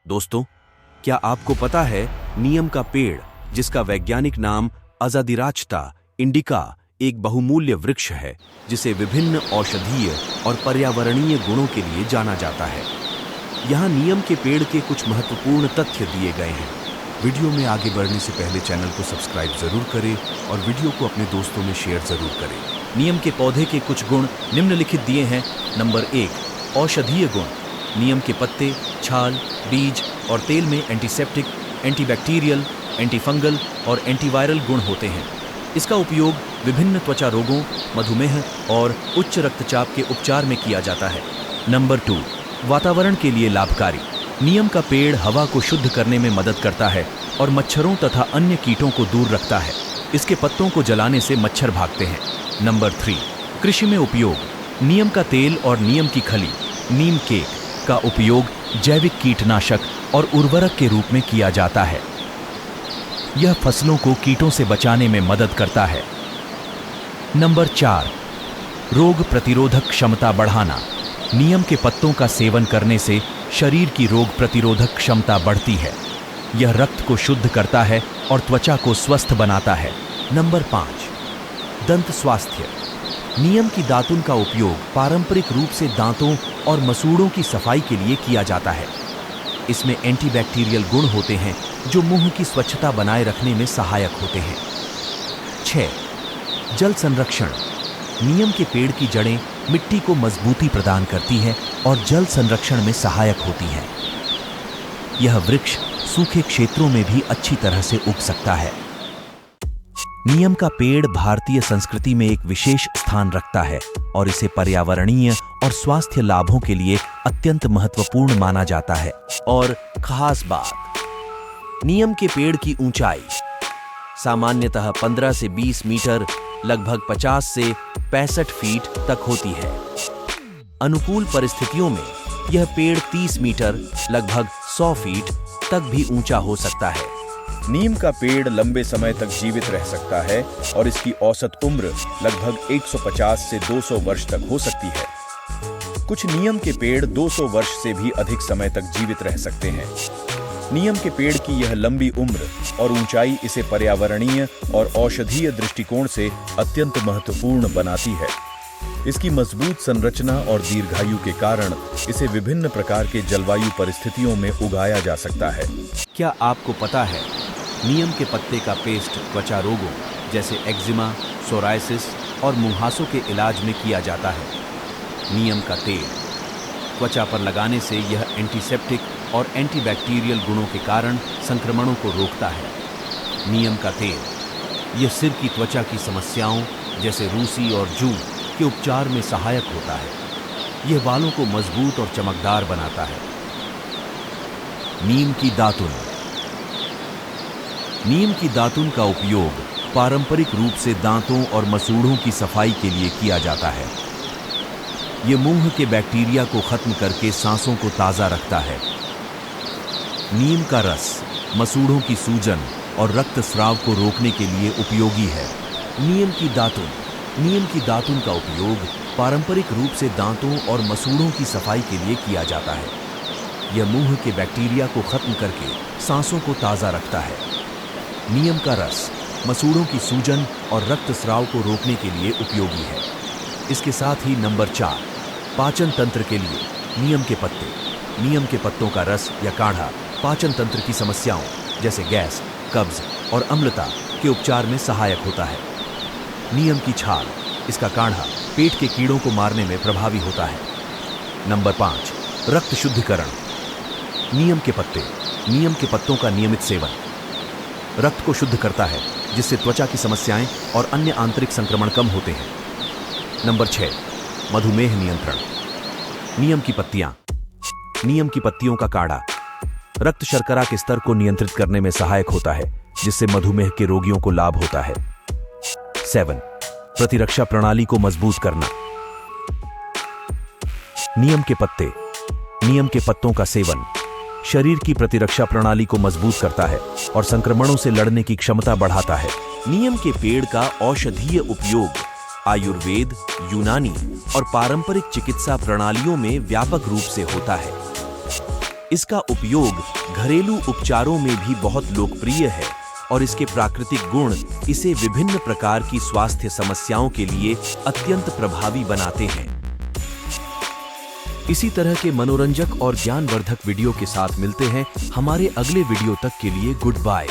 दोस्तों, क्या आपको पता है नीम का पेड़, जिसका वैज्ञानिक नाम अजादिराच्ता इंडिका, एक बहुमूल्य वृक्ष है जिसे विभिन्न औषधीय और पर्यावरणीय गुणों के लिए जाना जाता है। यहाँ नीम के पेड़ के कुछ महत्वपूर्ण तथ्य दिए गए हैं। वीडियो में आगे बढ़ने से पहले चैनल को सब्सक्राइब जरूर करें और वीडियो को अपने दोस्तों में शेयर जरूर करें। नीम के पौधे के कुछ गुण निम्नलिखित दिए हैं। नंबर 1, औषधीय गुण। नीम के पत्ते, छाल, बीज और तेल में एंटीसेप्टिक, एंटीबैक्टीरियल, एंटीफंगल और एंटीवायरल गुण होते हैं। इसका उपयोग विभिन्न त्वचा रोगों, मधुमेह और उच्च रक्तचाप के उपचार में किया जाता है। नंबर 2, वातावरण के लिए लाभकारी। नीम का पेड़ हवा को शुद्ध करने में मदद करता है और मच्छरों तथा अन्य कीटों को दूर रखता है। इसके पत्तों को जलाने से मच्छर भागते हैं। नंबर 3, कृषि में उपयोग। नीम का तेल और नीम की खली, नीम केक, का उपयोग जैविक कीटनाशक और उर्वरक के रूप में किया जाता है। यह फसलों को कीटों से बचाने में मदद करता है। नंबर 4, रोग प्रतिरोधक क्षमता बढ़ाना। नीम के पत्तों का सेवन करने से शरीर की रोग प्रतिरोधक क्षमता बढ़ती है। यह रक्त को शुद्ध करता है और त्वचा को स्वस्थ बनाता है। नंबर 5, दंत स्वास्थ्य। नीम की दातुन का उपयोग पारंपरिक रूप से दांतों और मसूड़ों की सफाई के लिए किया जाता है। इसमें एंटीबैक्टीरियल गुण होते हैं जो मुंह की स्वच्छता बनाए रखने में सहायक होते हैं। 6, जल संरक्षण। नीम के पेड़ की जड़ें मिट्टी को मजबूती प्रदान करती है और जल संरक्षण में सहायक होती है। यह वृक्ष सूखे क्षेत्रों में भी अच्छी तरह से उग सकता है। नीम का पेड़ भारतीय संस्कृति में एक विशेष स्थान रखता है और इसे पर्यावरणीय और स्वास्थ्य लाभों के लिए अत्यंत महत्वपूर्ण माना जाता है। और खास बात, नीम के पेड़ की ऊंचाई सामान्यतः 15 से 20 मीटर, लगभग 50 से 65 फीट तक होती है। अनुकूल परिस्थितियों में यह पेड़ 30 मीटर, लगभग 100 फीट तक भी ऊंचा हो सकता है। नीम का पेड़ लंबे समय तक जीवित रह सकता है और इसकी औसत उम्र लगभग 150 से 200 वर्ष तक हो सकती है। कुछ नीम के पेड़ 200 वर्ष से भी अधिक समय तक जीवित रह सकते हैं। नीम के पेड़ की यह लंबी उम्र और ऊंचाई इसे पर्यावरणीय और औषधीय दृष्टिकोण से अत्यंत महत्वपूर्ण बनाती है। इसकी मजबूत संरचना और दीर्घायु के कारण इसे विभिन्न प्रकार के जलवायु परिस्थितियों में उगाया जा सकता है। क्या आपको पता है नीम के पत्ते का पेस्ट त्वचा रोगों जैसे एक्जिमा, सोरायसिस और मुहासों के इलाज में किया जाता है। नीम का तेल त्वचा पर लगाने से यह एंटीसेप्टिक और एंटीबैक्टीरियल गुणों के कारण संक्रमणों को रोकता है। नीम का तेल यह सिर की त्वचा की समस्याओं जैसे रूसी और जूं के उपचार में सहायक होता है। यह बालों को मजबूत और चमकदार बनाता है। नीम की दातुन। नीम की दातुन का उपयोग पारंपरिक रूप से दांतों और मसूड़ों की सफाई के लिए किया जाता है। यह मुंह के बैक्टीरिया को खत्म करके सांसों को ताजा रखता है। नीम का रस मसूड़ों की सूजन और रक्तस्राव को रोकने के लिए उपयोगी है। नीम की दातुन। नीम की दातुन का उपयोग पारंपरिक रूप से दांतों और मसूड़ों की सफाई के लिए किया जाता है। यह मुंह के बैक्टीरिया को खत्म करके सांसों को ताजा रखता है। नीम का रस मसूड़ों की सूजन और रक्तस्राव को रोकने के लिए उपयोगी है। इसके साथ ही नंबर 4, पाचन तंत्र के लिए नीम के पत्ते। नीम के पत्तों का रस या काढ़ा पाचन तंत्र की समस्याओं जैसे गैस, कब्ज और अम्लता के उपचार में सहायक होता है। नीम की छाल, इसका काढ़ा पेट के कीड़ों को मारने में प्रभावी होता है। नंबर 5, रक्त शुद्धिकरण। नीम के पत्ते। नीम के पत्तों का नियमित सेवन रक्त को शुद्ध करता है, जिससे त्वचा की समस्याएं और अन्य आंतरिक संक्रमण कम होते हैं। नंबर 6, मधुमेह नियंत्रण। नीम की पत्तियां। नीम की पत्तियों का काढ़ा रक्त शर्करा के स्तर को नियंत्रित करने में सहायक होता है, जिससे मधुमेह के रोगियों को लाभ होता है। 7, प्रतिरक्षा प्रणाली को मजबूत करना। नीम के पत्ते। नीम के पत्तों का सेवन शरीर की प्रतिरक्षा प्रणाली को मजबूत करता है और संक्रमणों से लड़ने की क्षमता बढ़ाता है। नीम के पेड़ का औषधीय उपयोग आयुर्वेद, यूनानी और पारंपरिक चिकित्सा प्रणालियों में व्यापक रूप से होता है। इसका उपयोग घरेलू उपचारों में भी बहुत लोकप्रिय है और इसके प्राकृतिक गुण इसे विभिन्न प्रकार की स्वास्थ्य समस्याओं के लिए अत्यंत प्रभावी बनाते हैं। इसी तरह के मनोरंजक और ज्ञानवर्धक वीडियो के साथ मिलते हैं हमारे अगले वीडियो तक के लिए गुड बाय।